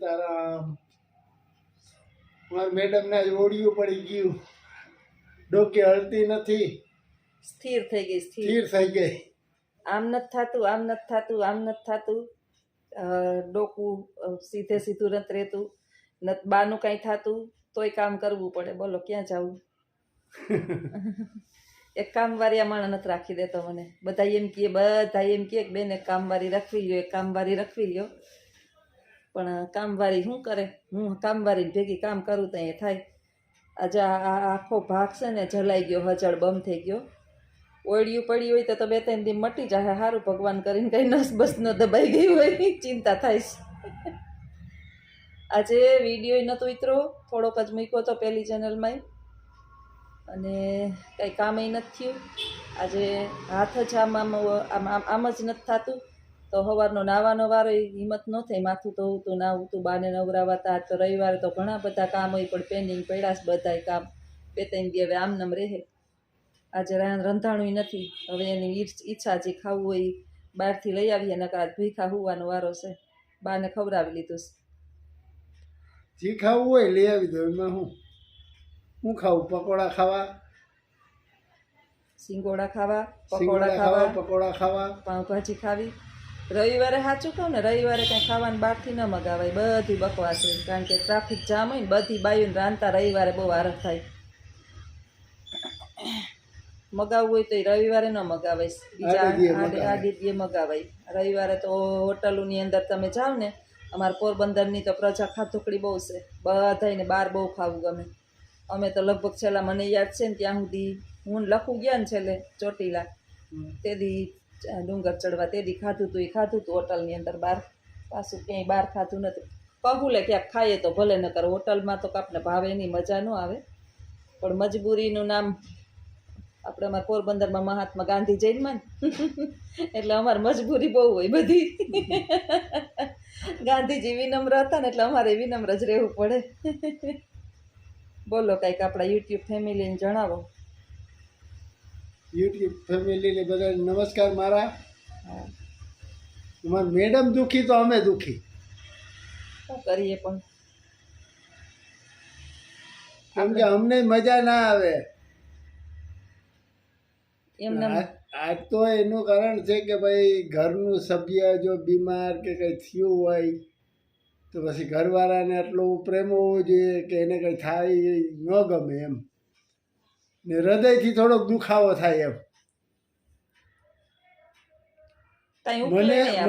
સીતારામ. મારા મેડમને આજ ઓડિયું પડી ગયું, ડોકે હળતી નથી, સ્થિર થઈ ગઈ. સ્થિર થઈ ગઈ. આમ નથી થતું, આમ નથી થતું, આમ નથી થતું, ડોકું સીધે સીધું નથી રહેતું, નથી બાનું કાંઈ થતું, તોય કામ કરવું પડે. બોલો ક્યાં જવું? એક કામવારી આ માણસ નથી રાખી દેતો મને. બધા એમ કહે કે બેન એક કામવારી રાખવી લ્યો, એક કામવારી રાખવી લ્યો. પણ કામવારી શું કરે? હું કામવારી ભેગી કામ કરું તો એ થાય. આજે આ આખો ભાગ છે ને જલાઈ ગયો, હજળ બમ થઈ ગયો. ઓળિયું પડી હોય તો બે ત્રણ દી મટી જાય. સારું ભગવાન કરીને કઈ નસ બસ ન દબાઈ ગઈ હોય, ચિંતા થાય છે. આજે વિડીયો નહોતો ઉતરો, થોડોક જ મૂક્યો હતો પહેલી ચેનલમાં, અને કંઈ કામય નથી થયું. આજે હાથ જ આમ જ નથી થતું. તો સવારનો નાવાનો વારો હિંમત ન થઈ, માથું ધોવું તું, નાવું તું, બાને નવરાવાતા. આજ તો રવિવારે તો ઘણા બધા કામ હોય, પણ પેન્ડિંગ પડ્યા છે બધાય કામ. બે ત્રણ દી હવે આમનામ રહે. આજે રંધાણું નથી. હવે એની ઈચ્છા જે ખાવું હોય બહારથી લઈ આવીએ, નકર ભૂખા હોવાનો વારો છે. બાને ખવડાવી લીધું છે. જે ખાવું હોય લઈ આવી દો. એમાં હું ખાવું? પકોડા ખાવા, સિંગોડા ખાવા, પકોડા ખાવા, પાઉંભાજી ખાવી. રવિવારે સાચું કહું ને, રવિવારે કંઈ ખાવાનું બહારથી ન મગાવાય. બધી બકવાસ હોય, કારણ કે ટ્રાફિક જામ હોય ને. બધી બાયુને રાંધતા રવિવારે બહુ આરસ થાય. મગાવવું હોય તો એ રવિવારે ન મગાવાય, બીજા આડી મગાવાય. રવિવારે તો હોટલોની અંદર તમે જાઓ ને, અમારા પોરબંદરની તો પ્રજા ખાધુકડી બહુ છે. બધાને બહાર બહુ ખાવું ગમે. અમે તો લગભગ છેલ્લા મને યાદ છે ને ત્યાં સુધી હું લખું ગયા ને છેલ્લે ચોટીલા, તેદી ડુંગર ચડવા, તેદી ખાધું હતું હોટલની અંદર. બહાર પાછું ક્યાંય બહાર ખાધું નથી. કહું લે ક્યાંક ખાઈએ તો ભલે, ન કરે હોટલમાં તો કાપને ભાવે એની મજા ન આવે. પણ મજબૂરીનું નામ આપણે અમારા પોરબંદરમાં મહાત્મા ગાંધી જૈનમાં ને એટલે અમારે મજબૂરી બહુ હોય બધી. ગાંધીજી વિનમ્ર હતા ને એટલે અમારે વિનમ્ર જ રહેવું પડે. બોલો કંઈક આપણા યુટ્યુબ ફેમિલીને જણાવો. યુટ્યુબ ફેમિલીને બધા નમસ્કાર મારા. અમારા મેડમ દુખી તો અમે દુખી. શું કરીએ પણ, કેમ કે અમને મજા ના આવે. એમને આજ તો એનું કારણ છે કે ભાઈ ઘરનું સભ્ય જો બીમાર કે કંઈ થયું હોય તો પછી ઘરવાળાને આટલો પ્રેમ હોવો જોઈએ કે એને કંઈ થાય ન ગમે એમ, ને હૃદયથી થોડોક દુખાવો થાય એમ.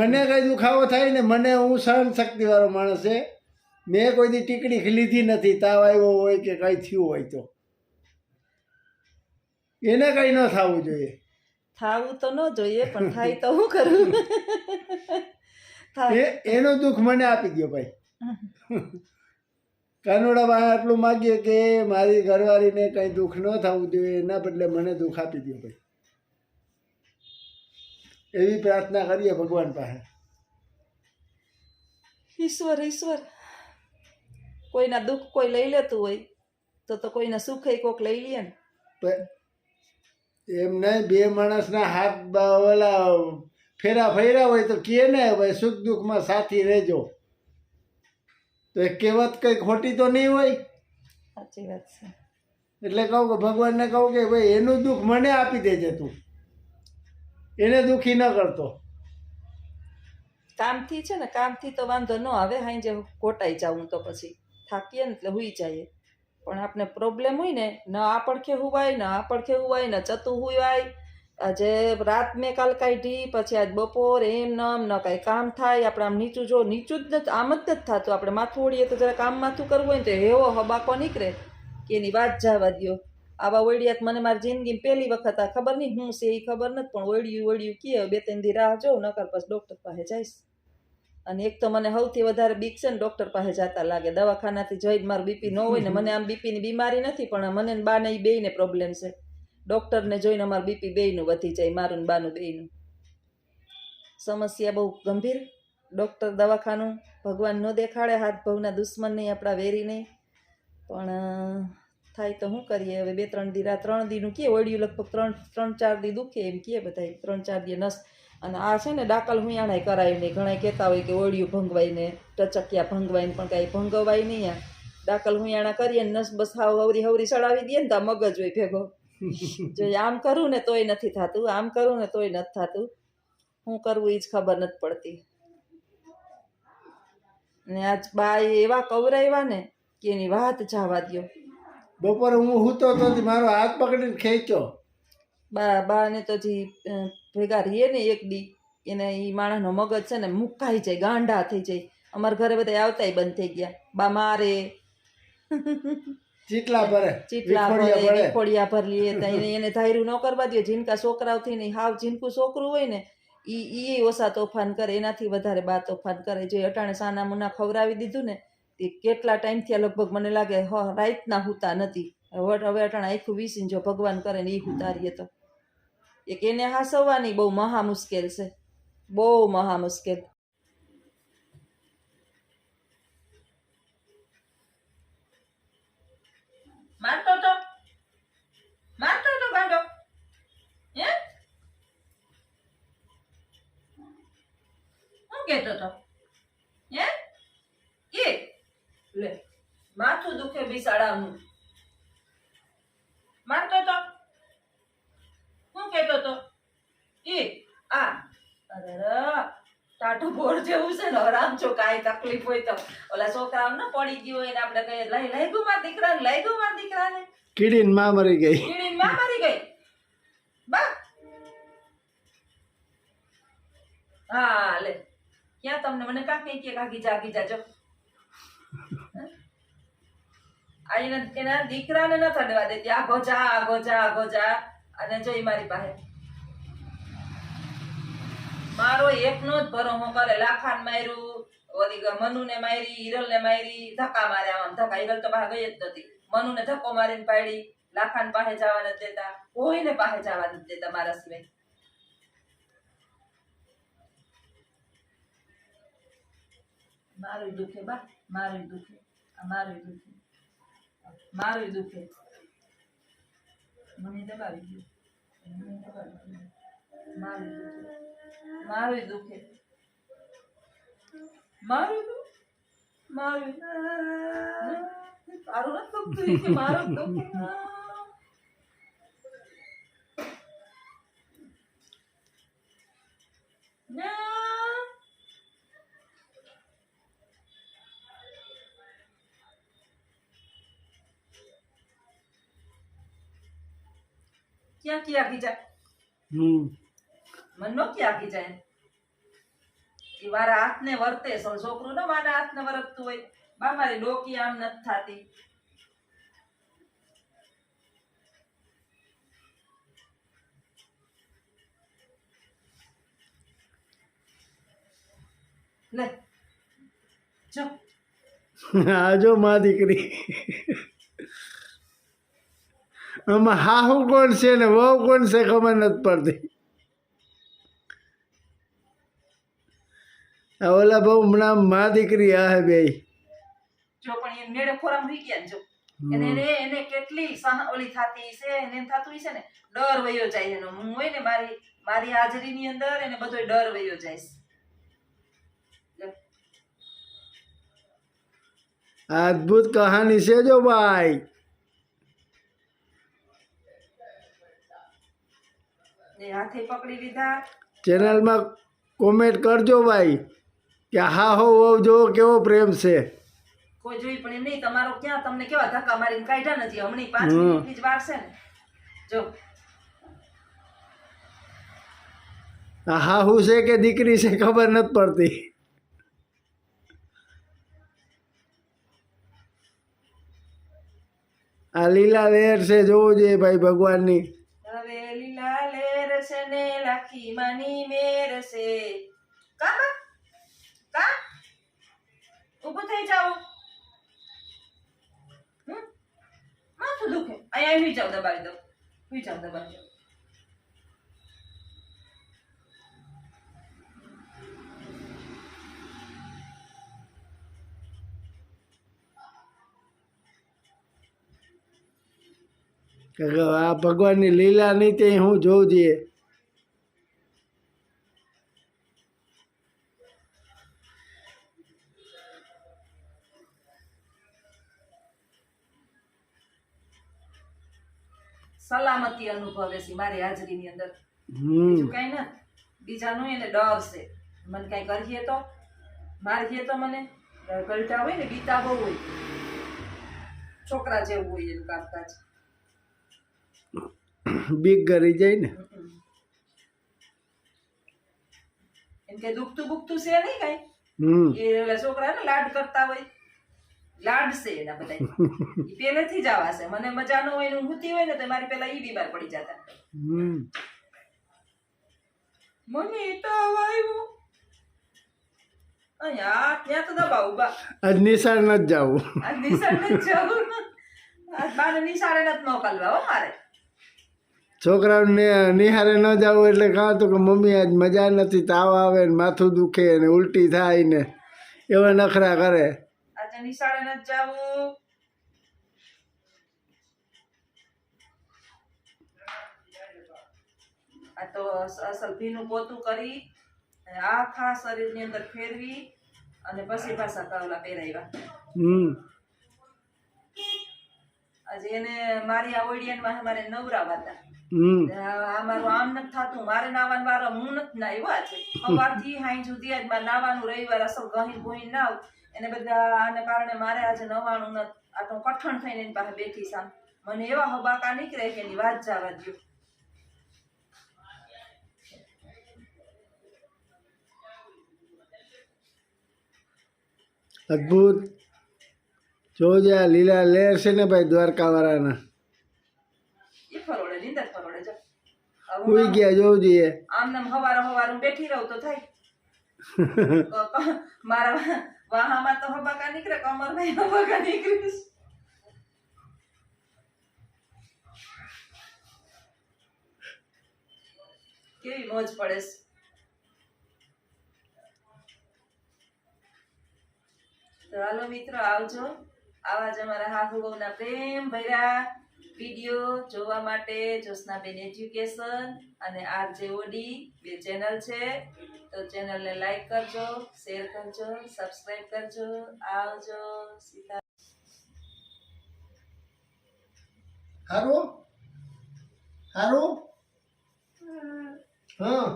મને કઈ દુખાવો થાય ને, મને હું સહન શક્તિ વાળો માણસ છે. મેં કોઈ દી ટીકડી લીધી નથી. તાવ આવ્યો હોય કે કંઈ થયું હોય તો એને કંઈ ન થવું જોઈએ. થવું તો ન જોઈએ, પણ થાય તો શું કરું? એનું દુઃખ મને આપી દો ભાઈ. કાનોડામાં આટલું માગીએ કે મારી ઘરવાળીને કંઈ દુઃખ ન થવું જોઈએ, એના બદલે મને દુઃખ આપી દો ભાઈ. એવી પ્રાર્થના કરીએ ભગવાન પાસે. ઈશ્વર કોઈના દુઃખ કોઈ લઈ લેતું હોય તો કોઈના સુખ કોક લઈ લે ને. એમ નહીં, બે માણસના હાથ ઓલા ફેરા ફર્યા હોય તો કહે ને ભાઈ સુખ દુઃખમાં સાથી રહેજો, તો એ કહેવત કંઈ ખોટી તો નહીં હોય. સાચી વાત છે. એટલે કહું કે ભગવાનને કહું કે ભાઈ એનું દુઃખ મને આપી દેજે, તું એને દુઃખી ન કરતો. કામથી છે ને, કામથી તો વાંધો ન આવે. હાઈ જે ખોટાઈ જાઉં તો પછી થાકીએ ને એટલે હુઈ જાય. પણ આપણે પ્રોબ્લેમ હોય ને, ન આ પડખે હુવાય, ન આ પડખે હુવાય, ન ચતું હુવાય. આજે રાત મેં કાલ કાઢી, પછી આજ બપોર એમ ન કાંઈ કામ થાય. આપણે આમ નીચું જો નીચું જ નથી, આમ જ નથી થતું. આપણે માથું ઓળીએ તો જરા કામ માથું કરવું હોય ને તો એવો હબાકો નીકળે કે એની વાત જવા દ્યો. આવા ઓળિયાત મને મારી જિંદગીમાં પહેલી વખત, આ ખબર નહીં હું છે એ ખબર નથી, પણ ઓળિયું કહે બે ત્રણ દી રાહ જો, નકર પછી ડૉક્ટર પાસે જઈશ. અને એક તો મને સૌથી વધારે બીક છે ને ડૉક્ટર પાસે જતા લાગે. દવાખાનાથી જઈને મારું બીપી ન હોય ને, મને આમ બીપીની બીમારી નથી, પણ મને બાને એ બેયને પ્રોબ્લેમ છે. ડૉક્ટરને જોઈને અમારું બીપી બેયનું વધી જાય, મારું ને બાનું બેયનું. સમસ્યા બહુ ગંભીર. ડૉક્ટર દવાખાનું ભગવાન ન દેખાડે, હાથ ભવના દુશ્મન નહીં, આપણા વેરી નહીં. પણ થાય તો શું કરીએ હવે. બે ત્રણ દી 3 દીનું કહે ઓળિયું લગભગ 3-4 દી દુખે એમ કહે બધા. 3-4 દી નસ અને આ છે ને ડાકલ હુંયાણાય કરાય નહીં. ઘણા કહેતા હોય કે ઓળિયું ભંગવાઈને ટચકિયા ભંગવાઈને, પણ કાંઈ ભંગવાય નહીં. આ ડાકલ હુંયાણા કરીએ ને નસ બસ હાવ હવરી હવરી ચડાવી દઈએ ને તો આ મગજ હોય ભેગો. જો આમ કરું ને તોય નથી થતું, આમ કરું ને તોય નથી થતું. શું કરવું એ જ ખબર નથી પડતી. ને આજ બા એવા કવરાવ્યા ને કે એની વાત જવા દ્યો. બપોરે હું સૂતો તો મારો હાથ પકડીને ખેંચ્યો. બાને તો જે ભેગા રહીએ ને એક દી એને એ માણસનો મગજ છે ને મુકાઈ જાય, ગાંડા થઈ જાય. અમારા ઘરે બધા આવતાય બંધ થઈ ગયા. બા મારે ચીટલા ભરે, ચીટલા ભરે, વિખોડિયા ભરી લે. એને ધાર્યું ન કરવા દો. જીનકા છોકરાઓથી નહીં, હાવ જીનકું છોકરું હોય ને ઈ ઓછા તોફાન કરે, એનાથી વધારે બા તોફાન કરે. જે અટાણે સાના મુના ખવડાવી દીધું ને તે કેટલા ટાઈમથી લગભગ મને લાગે રાતના હુતા નથી. હવે અટાણે આખું વીસીને જો ભગવાન કરે ને એ ઉતારીએ તો એક એને હાસવવાની બહુ મહા મુશ્કેલ છે, બહુ મહા મુશ્કેલ. મારતો તો ગાંડો હે શું કહેતો તો હે કે લે માથું દુખે બિસાડાનું. મારતો તો શું કહેતો તો એ આ અરે ટાટુ બોર જેવું છે ને હરામ છો. કાંઈ તકલીફ હોય તો ઓલા છોકરાઓ ને પડી ગયું હોય ને આપણે કહીએ લઈ ગયું મારા દીકરાને, લઈ ગયું મારા દીકરાને. કીડીને માં મરી ગઈ, કીડીને માં મરી ગઈ બા. હા લે ક્યાં તમને મને કાકી કે કાકી જાજો એના દીકરાને ન થડવા દેતી. આગો જા અને જોઈ મારી પાસે મારો એકનો જ ભરોહો કરે. લાખાન માર્યું, ઓલી મનુને મારી, હિરલને મારી, ધક્કા માર્યા. આમ ધક્કા હિરલ તો પાસે ગઈ જ નથી. મનુને ધક્કો મારીને પાડી. લાખાન પાસે જવા નથી દેતા, કોઈને પાસે જવા નથી દેતા મારા સિવાય. મારું દુખે બા, મારું દુખે, મારું દુખે, મારું દુખે. મને દબાવી ગયું, મારું દુખે, મારું દુખે, મારું મારું તારું નથી દુખતું કે મારું દુખે. ક્યાં ક્યાં આખી જાય મન નો ક્યાં આખી જાય. એ મારા હાથને વર્તે છોકરું ને મારા હાથને વર્તતું હોય. બા મારી ડોકી આમ નથી થાતી. લે જો આજો માં દીકરી. આમાં હાહુ કોણ છે ને વહુ કોણ છે ખબર નથી પડતી. ઓલા બહુ હમણાં માં દીકરી આ હે બે જો. પણ એ મેળે ખોરામ રહી ગયા જો. એને કેટલી ઓલી થાતી છે, એને એમ થાતું છે ને ડર વયો જાય એનો. હું હોય ને મારી હાજરીની અંદર એને બધો ડર વયો જાય. અદ્ભુત કહાની છે જો ભાઈ. હાથે પકડી લીધા. ચેનલમાં કોમેન્ટ કરજો ભાઈ કે હા હો વહુ જો કેવો પ્રેમ છે. કોઈ જોઈ પણ એમ નહીં. તમારો ક્યાં તમને કેવા ધક્કા મારીને કાઢ્યા નથી. હમણાં 5 મિનિટની જ વાર છે ને જો. આ હાહુ છે કે દીકરી છે ખબર નથી પડતી. આ લીલા લહેર છે જોવું જોઈએ ભાઈ ભગવાનની. હવે લીલા લેર છે ને લાખી માની મેર છે. કા ઊભું થઈ જાઓ. માથું દુખે. અહીંયા હુઈ જાવ, દબાવી દો. હુઈ જાવ, દબાવી દો. આ ભગવાનની લીલા નહીં તે હું જોઉં જોઈએ. સલામતી અનુભવે છે મારી હાજરીની અંદર. હમ બીજું કઈ નથી. બીજાનું એને ડર છે. મને કઈ કરીએ તો મારીએ તો મને ગલટા હોય ને બીતા બહુ હોય. છોકરા જેવું હોય એનું કામકાજ. બીક કરી જાય ને. એમ કે દુખતું બુખતું છે નહીં કઈ. હમ એ ઓલા છોકરા ને લાડ કરતા હોય. લાડ છે એના બધા. એ પહેલેથી જ આવા છે. મને મજા ન હોય ને ઊંઘતી હોય ને તો મારી પેલા ઈ બીમાર પડી જતા. હમ મને તો આવ્યું અહીંયા ત્યાં તો દબાવું બા. આજ નિશાળ નથી જવું. આ નિશાળે જ જવું. આ બાને નિશાળે નથી મોકલવા હો મારે. છોકરાઓને નિહારે ન જવું એટલે કાં તો કે મમ્મી આજ મજા નથી, તાવ આવે ને માથું દુખે ને ઉલટી થાય ને એવા નખરા કરે. આજે નિશાળે નથી જવું. આ તો અસલ ભીનું પોતું કરી અને આખા શરીરની અંદર ફેરવી અને પછી પાછા કવલા પહેરાવ્યા. હમ આજે એને મારી આ ઓડિયનમાં મારે નવરાવા હતા. હમ આ મારું આમ નથી થતું. મારે નાવાનો વારો હું નથી નાહ્યો છે. સવારથી હાઈ સુધી આજ મારે નાવાનું રવિવાર અસલ ગહીન ભૂહીન નાવ એને બધા આને કારણે મારે આજે નવાનું નથી. આ તો કઠણ થઈને એની પાસે બેઠી સામ. મને એવા હબાકા નીકળે કે એની વાત જવા દો. અદ્ભુત. જોજે આ લીલા લેર છે ને ભાઈ દ્વારકાવાળાના. એ ફરોડે નીંદર ફરોડે જો. હવે ઉઈ હું ગયા જોવું જોઈએ. આમ નામ હવાર હું બેઠી રહું તો થાય. મારા વાહામાં તો હબાકા નીકળે, કમરમાં હબાકા નીકળે. કેવી મોજ પડે છે. તો હાલો મિત્રો આવજો. આવા જ અમારા હાહુ બહુના પ્રેમ ભર્યા વિડીયો જોવા માટે જ્યોત્સનાબેન એજ્યુકેશન અને આરજે ઓડી 2 ચેનલ છે. તો ચેનલને લાઈક કરજો, શેર કરજો, સબસ્ક્રાઈબ કરજો. આવજો. સીતા હારું હારું. હા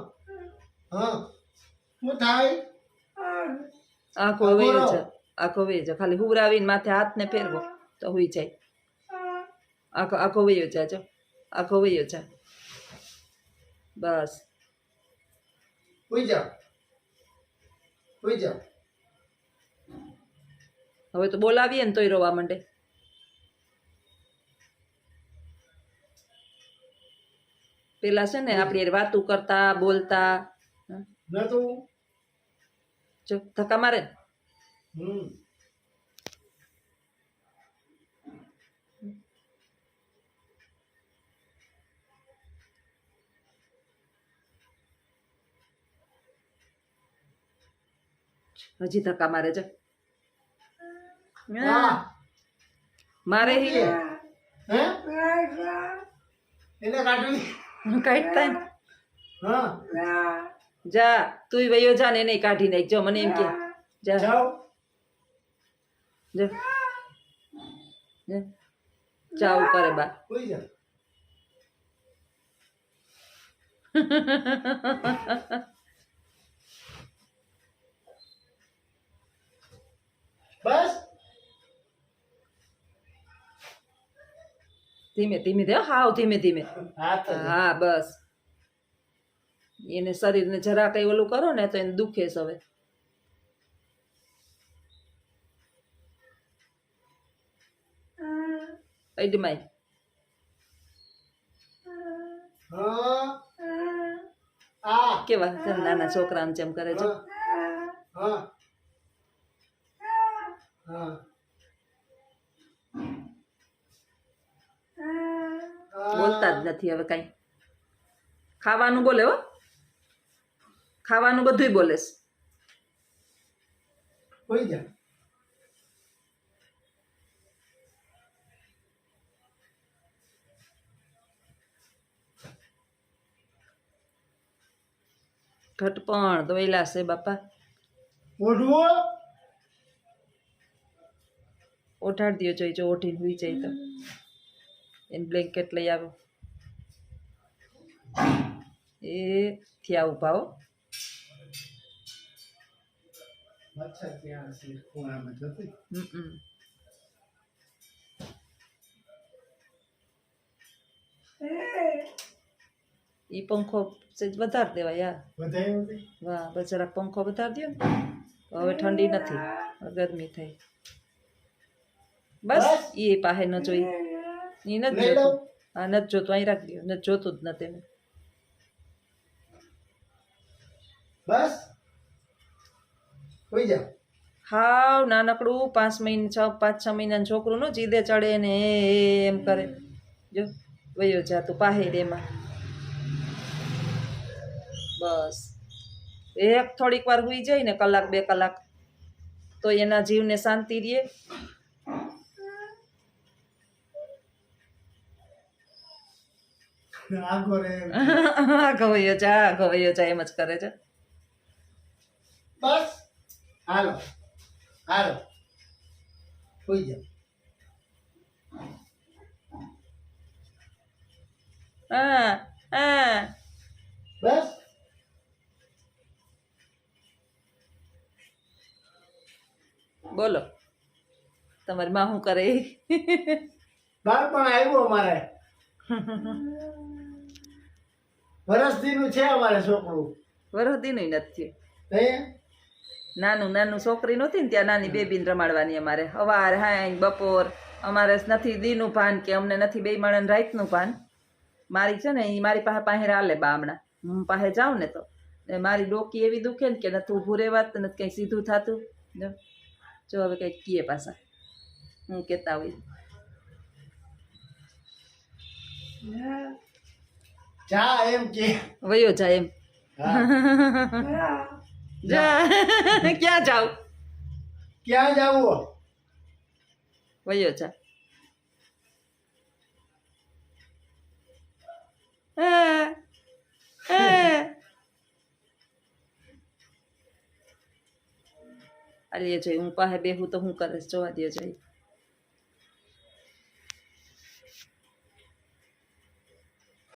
હા શું થાય? આખો વયો છે. આખો વયો છે. ખાલી હુરાવીને માથે હાથને ફેરવો તો હુઈ જાય. આખો વયો છે. જો આખો વયો છે. બસ ઉઈ જાઓ ઉઈ જાઓ. હવે તો બોલાવીએ ને તોય રોવા માંડે. પેલા છે ને આપણી વાતું કરતા બોલતા. ન તો જો ધક્કા મારે ને. હમ હજી ધક્કા મારે છે. હા મારે હે એને કાઢવી. કાઢતા ને. હા જા તુંય વયો જા ને એને કાઢી નાખજો. મને એમ કે જા જાઓ. જા જાવું કરે બા. ઉઈ જાઓ. બસ ધીમે ધીમે દે હાવ ધીમે ધીમે. હા તો હા બસ. એને શરીરને જરા કઈ ઓલું કરો ને તો એને દુખે છે હવે. અડમાય હા આ કેવા નાના છોકરા જેમ કરે છે. હા હા બોલતા જ નથી હવે કઈ. ખાવાનું બોલે હો. ખાવાનું બધુંય બોલે છે. ઉઈ જાઓ. ઘટપણ દોયલા છે બાપા. ઓઢવો. ઓઢાડી દો જોઈ જો ઓઢીને હુઈ જાય તો એને બ્લેન્કેટ લઈ આવો. એ થયા ઉભા હો. મચ્છર ત્યાં હશે ખૂણામાં જોતી. હમ. ઈ પંખો સેજ વધારે દેવાય યાર. વધારે નથી. વાહ બસ જરાક પંખો વધારી દો ને. હવે ઠંડી નથી, હવે ગરમી થઈ. બસ એ પાસે ન જોઈ, એ નથી લઈ જોતું. લઉં? હા નથી જોતું, અહીં રાખી દો, નથી જોતું જ નથી એને. બસ હોઈ જાઓ. હાવ નાનકડું 5-6 મહિનાનું છોકરું નું જીદે ચડે ને એમ કરે. જો વયો જા તું પાહેડ એમાં. બસ એક થોડીક વાર હુઈ જાય ને 1-2 કલાક તો એના જીવને શાંતિ રહે. આગો રે. ગવૈયો જા એમ જ કરે છે. બસ હાલો હાલો હોઈ જાઓ. હા બસ બોલો તમારી માં શું કરે? બાળપણ આવ્યું અમારે. વરસદીનું છે અમારે છોકરું. વરદીનું નથી. હે નાનું છોકરી નહોતી ને ત્યાં નાની બેબીને રમાડવાની અમારે. સવાર હાઈ બપોર અમારે નથી દીનું ભાન કે અમને નથી બે માણસ રાતનું ભાન. મારી છે ને એ મારી પાસે હાલે બામણા. હું પાસે જાઉં ને તો મારી ડોકી એવી દુખે ને કે નથી ઊભું રહેવાત, નથી કંઈ સીધું થતું. જો હવે કંઈક કીએ પાછા હું કહેતા હોય. જા એમ કે. વયો જાય એમ. હા. જા ક્યાં જાવ? ક્યાં જાવું? વયો જા. આલીએ જોઈ હું પાસે બેહું તો હું કરે જોવા દે જોઈ.